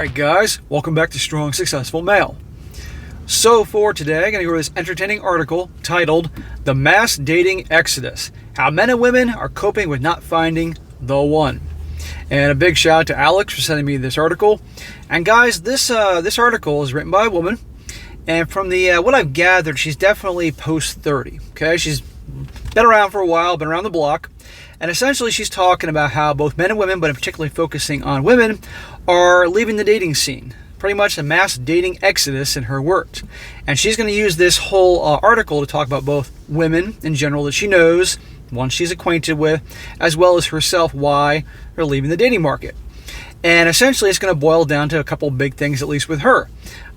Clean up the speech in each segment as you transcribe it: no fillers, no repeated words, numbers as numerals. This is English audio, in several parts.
Alright guys, welcome back to Strong Successful Male. So for today, I'm going to go to this entertaining article titled The Mass Dating Exodus, How Men and Women Are Coping with Not Finding the One. And a big shout out to Alex for sending me this article. And guys, this article is written by a woman, and from the what I've gathered, she's definitely post 30. Okay, she's been around for a while, been around the block. And essentially she's talking about how both men and women, but particularly focusing on women, are leaving the dating scene. Pretty much a mass dating exodus in her words. And she's going to use this whole article to talk about both women in general that she knows, ones she's acquainted with, as well as herself, why they're leaving the dating market. And essentially it's going to boil down to a couple big things, at least with her.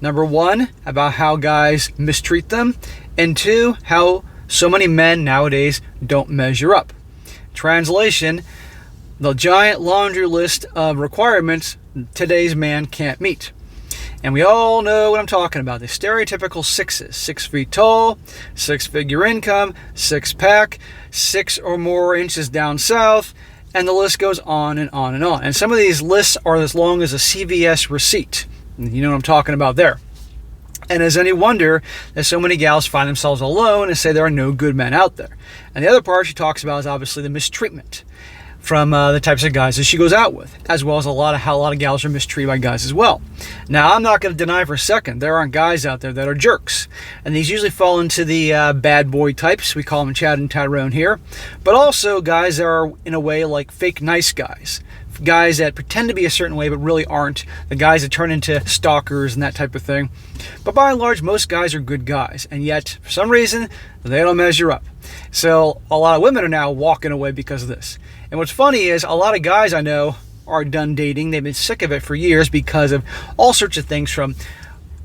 Number one, about how guys mistreat them. And two, how so many men nowadays don't measure up. Translation, the giant laundry list of requirements today's man can't meet. And we all know what I'm talking about. The stereotypical sixes. 6 feet tall, 6-figure income, 6-pack, 6 or more inches down south, and the list goes on and on and on. And some of these lists are as long as a CVS receipt. You know what I'm talking about there. And is any wonder that so many gals find themselves alone and say there are no good men out there? And the other part she talks about is obviously the mistreatment from the types of guys that she goes out with, as well as how a lot of gals are mistreated by guys as well. Now, I'm not going to deny for a second there aren't guys out there that are jerks, and these usually fall into the bad boy types. We call them Chad and Tyrone here, but also guys that are in a way like fake nice guys. Guys that pretend to be a certain way but really aren't, the guys that turn into stalkers and that type of thing. But by and large, most guys are good guys, and yet for some reason they don't measure up. So a lot of women are now walking away because of this. And what's funny is a lot of guys I know are done dating. They've been sick of it for years because of all sorts of things, from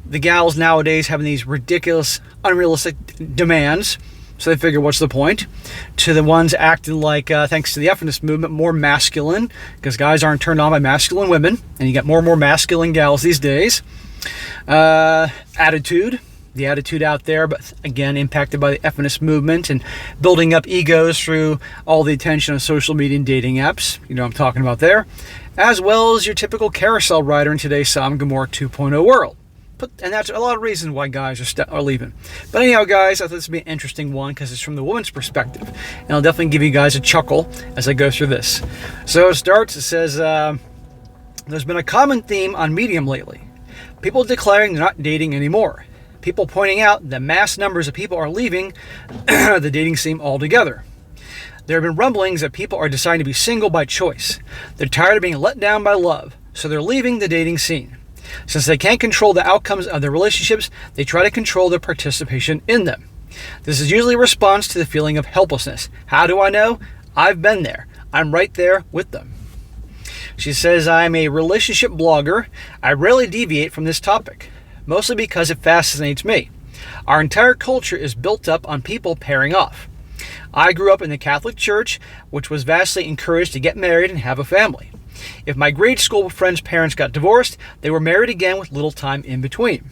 the gals nowadays having these ridiculous, unrealistic demands. So they figure, what's the point? To the ones acting like, thanks to the feminist movement, more masculine, because guys aren't turned on by masculine women, and you got more and more masculine gals these days. Attitude, the attitude out there, but again, impacted by the feminist movement and building up egos through all the attention of social media and dating apps. You know what I'm talking about there. As well as your typical carousel rider in today's Sodom and Gomorrah 2.0 world. And that's a lot of reasons why guys are leaving. But anyhow, guys, I thought this would be an interesting one because it's from the woman's perspective. And I'll definitely give you guys a chuckle as I go through this. So it starts, it says, there's been a common theme on Medium lately. People declaring they're not dating anymore. People pointing out that mass numbers of people are leaving the dating scene altogether. There have been rumblings that people are deciding to be single by choice. They're tired of being let down by love, so they're leaving the dating scene. Since they can't control the outcomes of their relationships, they try to control their participation in them. This is usually a response to the feeling of helplessness. How do I know? I've been there. I'm right there with them. She says, I'm a relationship blogger. I rarely deviate from this topic, mostly because it fascinates me. Our entire culture is built up on people pairing off. I grew up in the Catholic Church, which was vastly encouraged to get married and have a family. If my grade school friends' parents got divorced, they were married again with little time in between.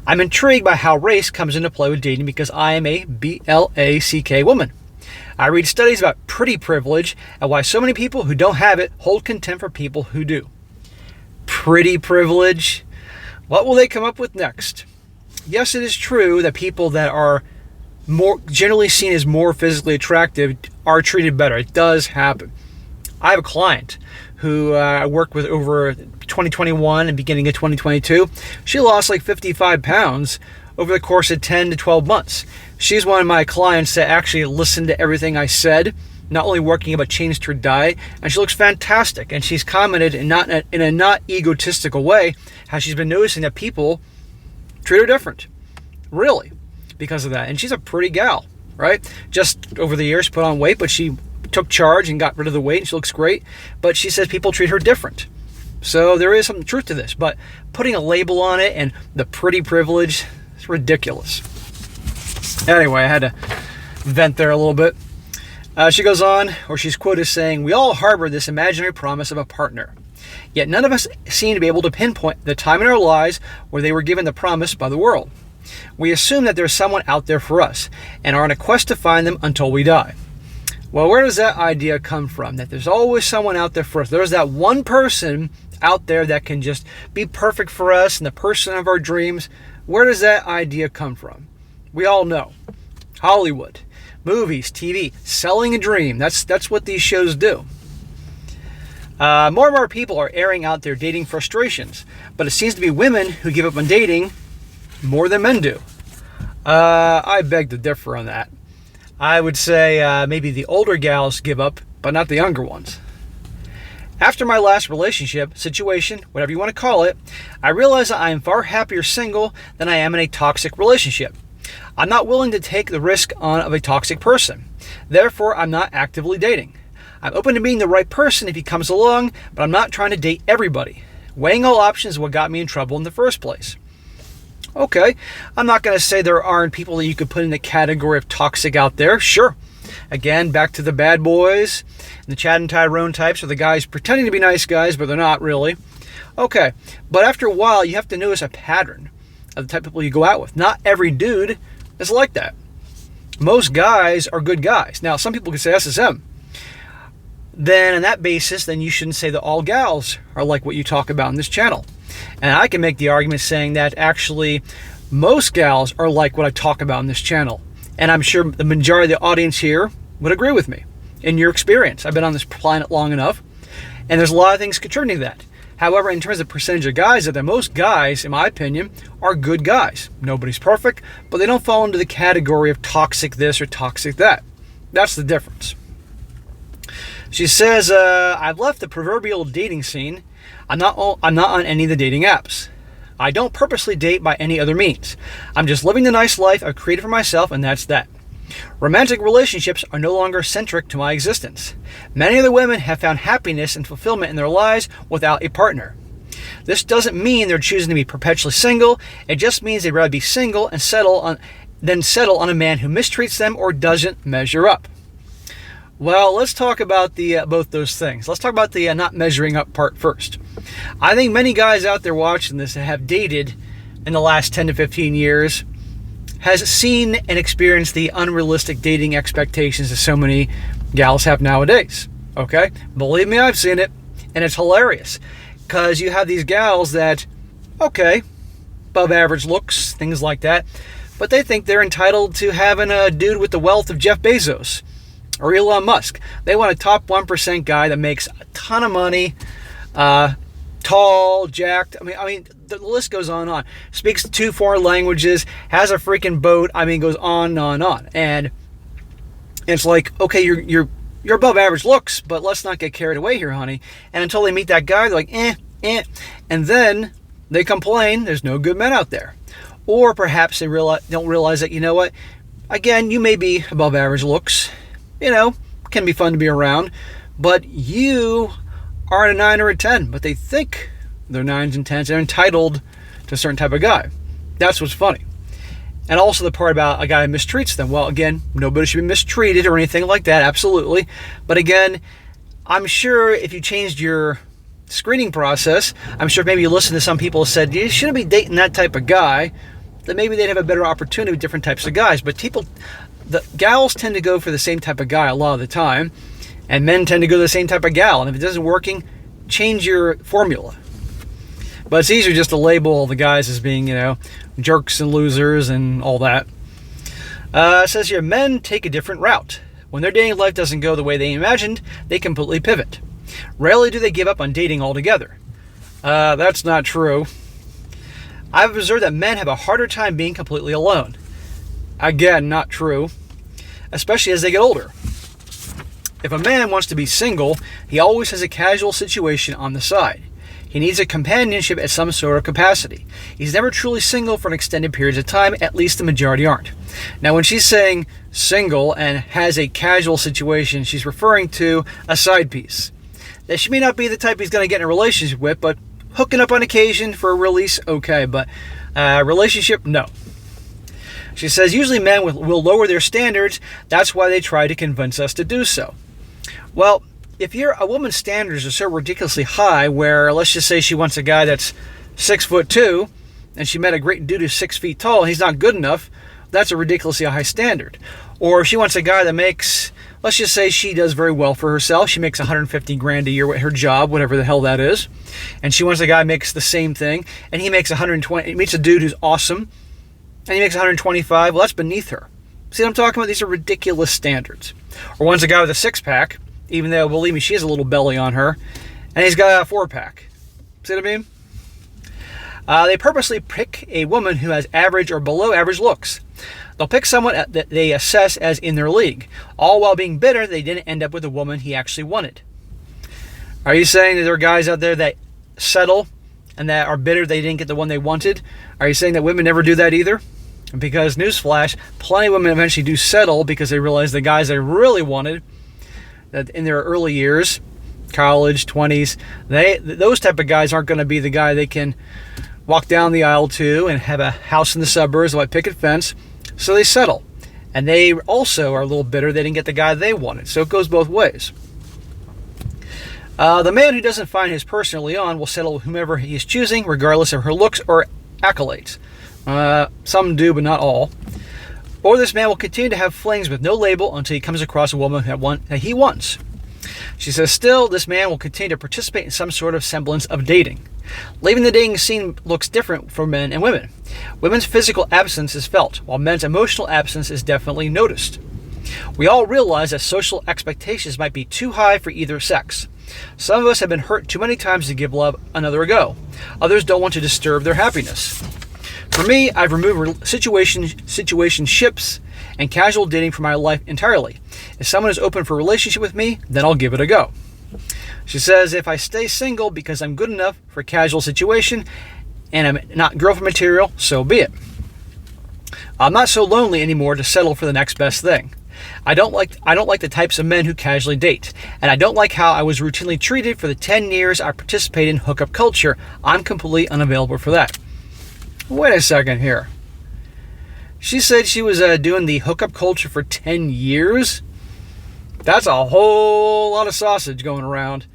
I'm intrigued by how race comes into play with dating because I am a BLACK woman. I read studies about pretty privilege and why so many people who don't have it hold contempt for people who do. Pretty privilege? What will they come up with next? Yes, it is true that people that are more generally seen as more physically attractive are treated better. It does happen. I have a client who I worked with over 2021 and beginning of 2022. She lost like 55 pounds over the course of 10 to 12 months. She's one of my clients that actually listened to everything I said, not only working but changed her diet, and she looks fantastic. And she's commented in a not egotistical way how she's been noticing that people treat her different, really, because of that. And she's a pretty gal, right? Just over the years put on weight, but she took charge and got rid of the weight, and she looks great. But she says people treat her different. So there is some truth to this, but putting a label on it and the pretty privilege, it's ridiculous. Anyway, I had to vent there a little bit. She goes on, or she's quoted saying, we all harbor this imaginary promise of a partner. Yet none of us seem to be able to pinpoint the time in our lives where they were given the promise by the world. We assume that there's someone out there for us and are on a quest to find them until we die. Well, where does that idea come from? That there's always someone out there for us. There's that one person out there that can just be perfect for us and the person of our dreams. Where does that idea come from? We all know. Hollywood, movies, TV, selling a dream. That's what these shows do. More and more people are airing out their dating frustrations, but it seems to be women who give up on dating more than men do. I beg to differ on that. I would say maybe the older gals give up, but not the younger ones. After my last relationship, situation, whatever you want to call it, I realized that I am far happier single than I am in a toxic relationship. I'm not willing to take the risk on of a toxic person. Therefore, I'm not actively dating. I'm open to meeting the right person if he comes along, but I'm not trying to date everybody. Weighing all options is what got me in trouble in the first place. Okay, I'm not going to say there aren't people that you could put in the category of toxic out there. Sure. Again, back to the bad boys and the Chad and Tyrone types, or the guys pretending to be nice guys, but they're not really. Okay, but after a while, you have to notice a pattern of the type of people you go out with. Not every dude is like that. Most guys are good guys. Now, some people could say SSM. Then on that basis, then you shouldn't say that all gals are like what you talk about in this channel. And I can make the argument saying that actually most gals are like what I talk about in this channel. And I'm sure the majority of the audience here would agree with me in your experience. I've been on this planet long enough, and there's a lot of things contributing to that. However, in terms of percentage of guys, that most guys, in my opinion, are good guys. Nobody's perfect, but they don't fall into the category of toxic this or toxic that. That's the difference. She says, I've left the proverbial dating scene. I'm not on any of the dating apps. I don't purposely date by any other means. I'm just living the nice life I've created for myself, and that's that. Romantic relationships are no longer centric to my existence. Many of the women have found happiness and fulfillment in their lives without a partner. This doesn't mean they're choosing to be perpetually single. It just means they'd rather be single and settle on a man who mistreats them or doesn't measure up. Well, let's talk about the both those things. Let's talk about the not measuring up part first. I think many guys out there watching this that have dated in the last 10 to 15 years has seen and experienced the unrealistic dating expectations that so many gals have nowadays. Okay? Believe me, I've seen it, and it's hilarious. Because you have these gals that, okay, above average looks, things like that, but they think they're entitled to having a dude with the wealth of Jeff Bezos or Elon Musk. They want a top 1% guy that makes a ton of money, tall, jacked. I mean, the list goes on and on. Speaks 2 foreign languages, has a freaking boat. I mean, goes on and on and on. And it's like, okay, you're above average looks, but let's not get carried away here, honey. And until they meet that guy, they're like, and then they complain there's no good men out there. Or perhaps they don't realize that, you know what? Again, you may be above average looks. You know, can be fun to be around, but you are a 9 or a 10, but they think they're 9s and 10s. They're entitled to a certain type of guy. That's what's funny. And also the part about a guy who mistreats them. Well, again, nobody should be mistreated or anything like that, absolutely. But again, I'm sure if you changed your screening process, I'm sure maybe you listen to some people who said, you shouldn't be dating that type of guy, then maybe they'd have a better opportunity with different types of guys. But the gals tend to go for the same type of guy a lot of the time, and men tend to go to the same type of gal. And if it doesn't working, change your formula. But it's easier just to label all the guys as being, jerks and losers and all that. It says here, men take a different route. When their dating life doesn't go the way they imagined, they completely pivot. Rarely do they give up on dating altogether. That's not true. I've observed that men have a harder time being completely alone. Again, not true, especially as they get older. If a man wants to be single, he always has a casual situation on the side. He needs a companionship at some sort of capacity. He's never truly single for an extended period of time, at least the majority aren't. Now, when she's saying single and has a casual situation, she's referring to a side piece. That she may not be the type he's going to get in a relationship with, but hooking up on occasion for a release, okay, but relationship, no. She says, usually men will lower their standards. That's why they try to convince us to do so. Well, if a woman's standards are so ridiculously high, where let's just say she wants a guy that's 6'2", and she met a great dude who's 6 feet tall, and he's not good enough, that's a ridiculously high standard. Or if she wants a guy that makes Let's just say she does very well for herself. She makes 150 grand a year at her job, whatever the hell that is. And she wants a guy who makes the same thing. And he makes 120. He meets a dude who's awesome. And he makes 125. Well, that's beneath her. See what I'm talking about? These are ridiculous standards. Or one's a guy with a six-pack, even though, believe me, she has a little belly on her. And he's got a four-pack. See what I mean? They purposely pick a woman who has average or below average looks. They'll pick someone that they assess as in their league, all while being bitter they didn't end up with a woman he actually wanted. Are you saying that there are guys out there that settle and that are bitter they didn't get the one they wanted? Are you saying that women never do that either? Because, newsflash, plenty of women eventually do settle because they realize the guys they really wanted, that in their early years, college, 20s, those type of guys aren't going to be the guy they can walk down the aisle to and have a house in the suburbs, like picket fence. So they settle. And they also are a little bitter they didn't get the guy they wanted. So it goes both ways. The man who doesn't find his person early on will settle with whomever he is choosing, regardless of her looks or accolades. Some do, but not all. Or this man will continue to have flings with no label until he comes across a woman that he wants. She says, still, this man will continue to participate in some sort of semblance of dating. Leaving the dating scene looks different for men and women. Women's physical absence is felt, while men's emotional absence is definitely noticed. We all realize that social expectations might be too high for either sex. Some of us have been hurt too many times to give love another go. Others don't want to disturb their happiness. For me, I've removed situationships and casual dating from my life entirely. If someone is open for a relationship with me, then I'll give it a go. She says, if I stay single because I'm good enough for a casual situation and I'm not girlfriend material, so be it. I'm not so lonely anymore to settle for the next best thing. I don't like the types of men who casually date, and I don't like how I was routinely treated for the 10 years I participated in hookup culture. I'm completely unavailable for that. Wait a second here. She said she was doing the hookup culture for 10 years? That's a whole lot of sausage going around.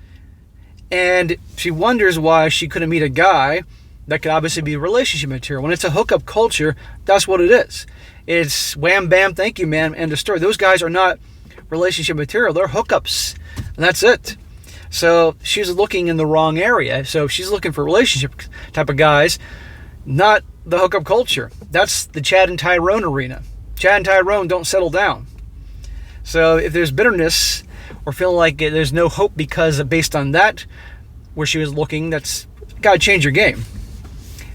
And she wonders why she couldn't meet a guy that could obviously be relationship material. When it's a hookup culture, that's what it is. It's wham, bam, thank you, man, end of story. Those guys are not relationship material. They're hookups. And that's it. So she's looking in the wrong area. So she's looking for relationship type of guys, not the hookup culture. That's the Chad and Tyrone arena. Chad and Tyrone don't settle down. So if there's bitterness or feeling like there's no hope because based on that, where she was looking, that's got to change your game.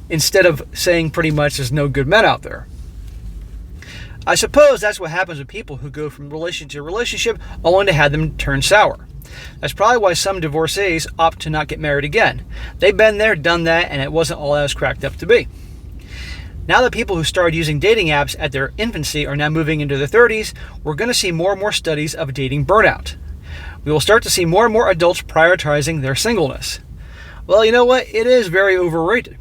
Instead of saying pretty much there's no good men out there. I suppose that's what happens with people who go from relationship to relationship only to have them turn sour. That's probably why some divorcees opt to not get married again. They've been there, done that, and it wasn't all that it was cracked up to be. Now that people who started using dating apps at their infancy are now moving into their 30s, we're going to see more and more studies of dating burnout. We will start to see more and more adults prioritizing their singleness. Well, you know what? It is very overrated.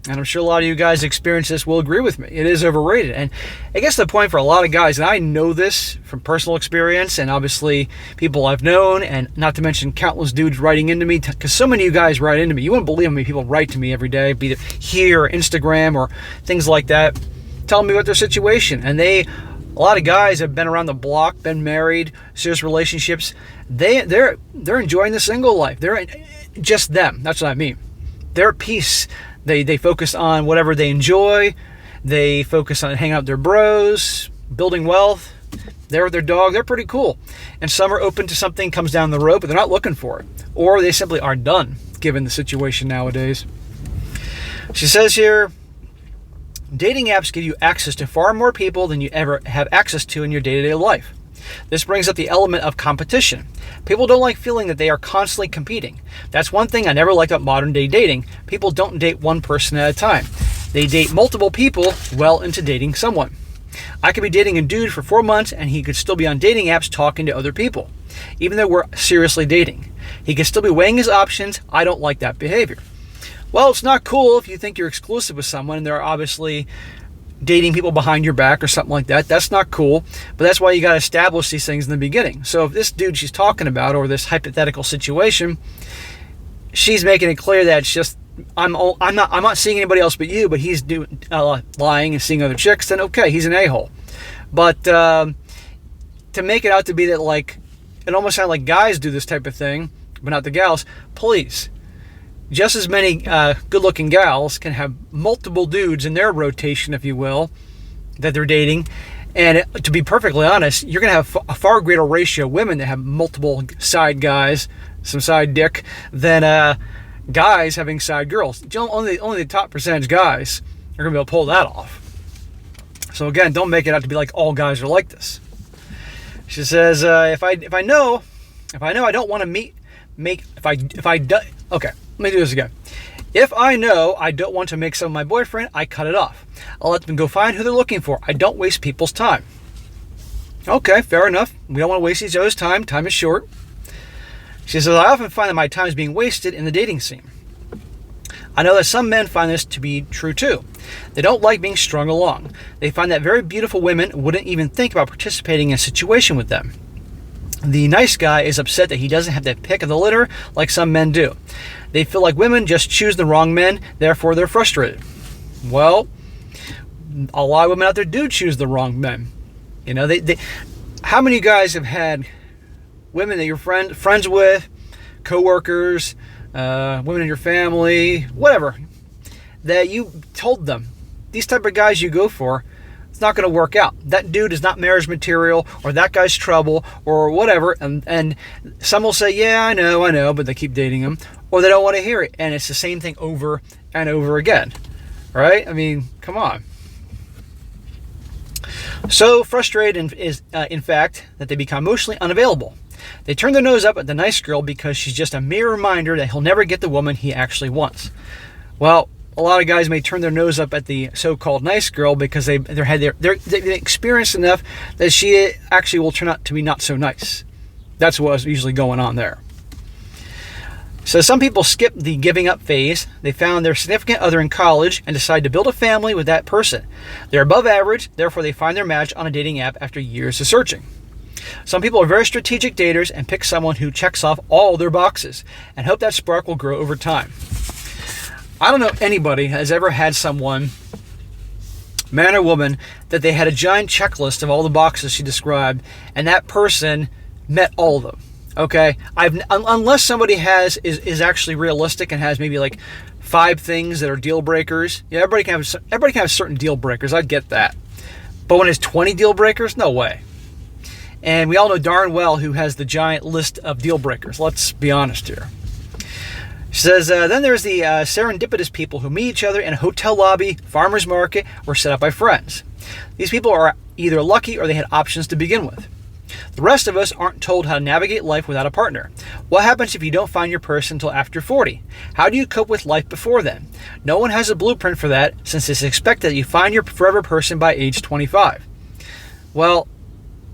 And I'm sure a lot of you guys experience this will agree with me. It is overrated. And I guess the point for a lot of guys, and I know this from personal experience and obviously people I've known, and not to mention countless dudes writing into me, because so many of you guys write into me. You wouldn't believe how many people write to me every day, be it here or Instagram or things like that, telling me about their situation. And a lot of guys have been around the block, been married, serious relationships. They're enjoying the single life. They're just them. That's what I mean. They're at peace. They focus on whatever they enjoy. They focus on hanging out with their bros, building wealth. They're with their dog. They're pretty cool. And some are open to something comes down the road, but they're not looking for it. Or they simply are done, given the situation nowadays. She says here, dating apps give you access to far more people than you ever have access to in your day-to-day life. This brings up the element of competition. People don't like feeling that they are constantly competing. That's one thing I never liked about modern day dating. People don't date one person at a time. They date multiple people well into dating someone. I could be dating a dude for 4 months and he could still be on dating apps talking to other people, even though we're seriously dating. He could still be weighing his options. I don't like that behavior. Well, it's not cool if you think you're exclusive with someone and they're obviously dating people behind your back or something like that. That's not cool, but that's why you got to establish these things in the beginning. So if this dude she's talking about, or this hypothetical situation, she's making it clear that it's just I'm not seeing anybody else but you, but he's lying and seeing other chicks, then okay, he's an a-hole. But to make it out to be that, like, it almost sounds like guys do this type of thing, but not the gals, please. Just as many good-looking gals can have multiple dudes in their rotation, if you will, that they're dating. And to be perfectly honest, you're going to have a far greater ratio of women that have multiple side guys, some side dick, than guys having side girls. Only the top percentage guys are going to be able to pull that off. So again, don't make it out to be like all guys are like this. She says, if I know I don't want to okay, let me do this again. If I know I don't want to make someone my boyfriend, I cut it off. I'll let them go find who they're looking for. I don't waste people's time. Okay, fair enough. We don't want to waste each other's time. Time is short. She says, I often find that my time is being wasted in the dating scene. I know that some men find this to be true too. They don't like being strung along. They find that very beautiful women wouldn't even think about participating in a situation with them. The nice guy is upset that he doesn't have the pick of the litter like some men do. They feel like women just choose the wrong men, therefore they're frustrated. Well, a lot of women out there do choose the wrong men. You know, how many guys have had women that you're friends with, co-workers, women in your family, whatever, that you told them, these type of guys you go for, it's not going to work out. That dude is not marriage material, or that guy's trouble, or whatever. And some will say, yeah, I know, but they keep dating him, or they don't want to hear it. And it's the same thing over and over again, right? I mean, come on. So frustrated is, in fact, that they become emotionally unavailable. They turn their nose up at the nice girl because she's just a mere reminder that he'll never get the woman he actually wants. Well, a lot of guys may turn their nose up at the so-called nice girl because they've experienced enough that she actually will turn out to be not so nice. That's what's usually going on there. So some people skip the giving up phase. They found their significant other in college and decide to build a family with that person. They're above average, therefore they find their match on a dating app after years of searching. Some people are very strategic daters and pick someone who checks off all their boxes and hope that spark will grow over time. I don't know anybody has ever had someone, man or woman, that they had a giant checklist of all the boxes she described, and that person met all of them. Okay, unless somebody is actually realistic and has maybe like 5 things that are deal breakers. Yeah, everybody can have certain deal breakers. I get that, but when it's 20 deal breakers, no way. And we all know darn well who has the giant list of deal breakers. Let's be honest here. She says, then there's the serendipitous people who meet each other in a hotel lobby, farmer's market, or set up by friends. These people are either lucky or they had options to begin with. The rest of us aren't told how to navigate life without a partner. What happens if you don't find your person until after 40? How do you cope with life before then? No one has a blueprint for that, since it's expected that you find your forever person by age 25. Well,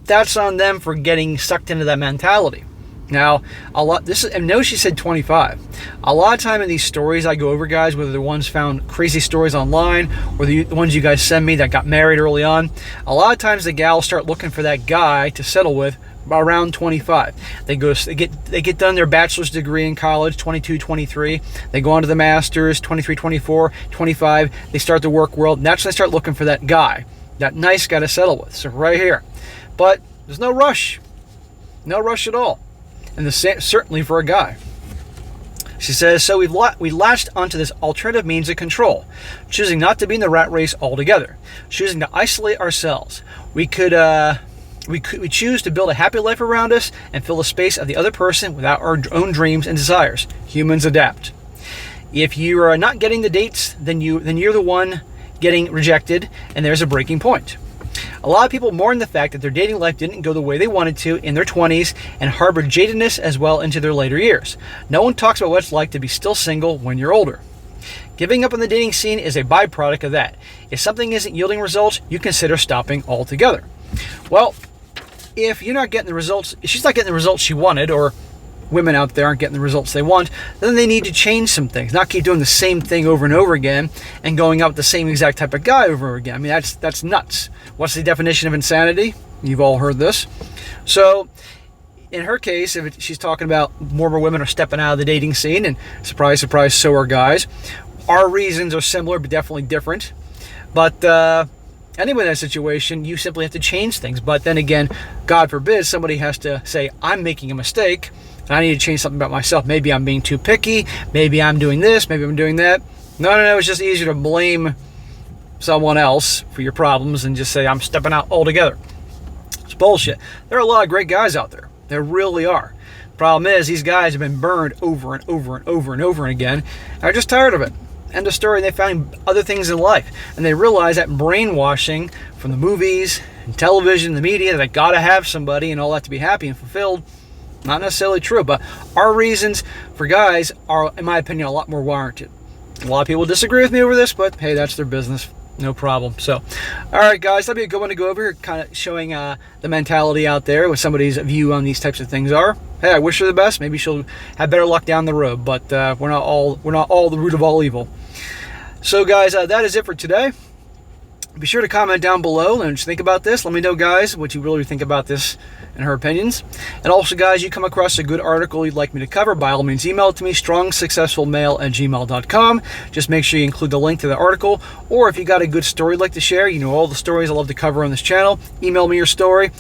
that's on them for getting sucked into that mentality. Now, I know she said 25. A lot of time in these stories I go over, guys, whether the ones found crazy stories online or the ones you guys send me that got married early on, a lot of times the gals start looking for that guy to settle with around 25. They get done their bachelor's degree in college, 22, 23. They go on to the master's, 23, 24, 25. They start the work world, and that's when they start looking for that guy, that nice guy to settle with. So right here. But there's no rush. No rush at all. And certainly for a guy. She says, so we latched onto this alternative means of control, choosing not to be in the rat race altogether, choosing to isolate ourselves. We choose to build a happy life around us and fill the space of the other person without our own dreams and desires. Humans adapt. If you are not getting the dates, then you're the one getting rejected, and there's a breaking point. A lot of people mourn the fact that their dating life didn't go the way they wanted to in their 20s and harbor jadedness as well into their later years. No one talks about what it's like to be still single when you're older. Giving up on the dating scene is a byproduct of that. If something isn't yielding results, you consider stopping altogether. Well, if you're not getting the results, if she's not getting the results she wanted, or women out there aren't getting the results they want, then they need to change some things, not keep doing the same thing over and over again and going out with the same exact type of guy over and over again. I mean, that's nuts. What's the definition of insanity? You've all heard this. So in her case, if she's talking about more and more women are stepping out of the dating scene, and surprise, surprise, so are guys. Our reasons are similar, but definitely different. But anyway, in that situation, you simply have to change things. But then again, God forbid, somebody has to say, I'm making a mistake, and I need to change something about myself. Maybe I'm being too picky. Maybe I'm doing this. Maybe I'm doing that. No. It's just easier to blame someone else for your problems and just say, I'm stepping out altogether. It's bullshit. There are a lot of great guys out there. There really are. Problem is, these guys have been burned over and over and over and over again, and are just tired of it. End of story. They found other things in life, and they realize that brainwashing from the movies and television, the media, that I gotta have somebody and all that to be happy and fulfilled, not necessarily true. But our reasons for guys are, in my opinion, a lot more warranted. A lot of people disagree with me over this, but hey, that's their business. No problem. So, all right, guys, that'd be a good one to go over here, kind of showing the mentality out there, what somebody's view on these types of things are. Hey, I wish her the best. Maybe she'll have better luck down the road, but we're not all the root of all evil. So, guys, that is it for today. Be sure to comment down below and just think about this. Let me know, guys, what you really think about this and her opinions. And also, guys, you come across a good article you'd like me to cover, by all means, email it to me, strongsuccessfulmale@gmail.com. Just make sure you include the link to the article. Or if you got a good story you'd like to share, you know all the stories I love to cover on this channel, email me your story.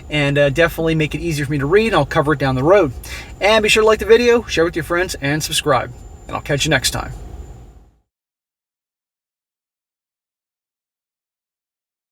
And definitely make it easier for me to read, and I'll cover it down the road. And be sure to like the video, share with your friends, and subscribe. And I'll catch you next time.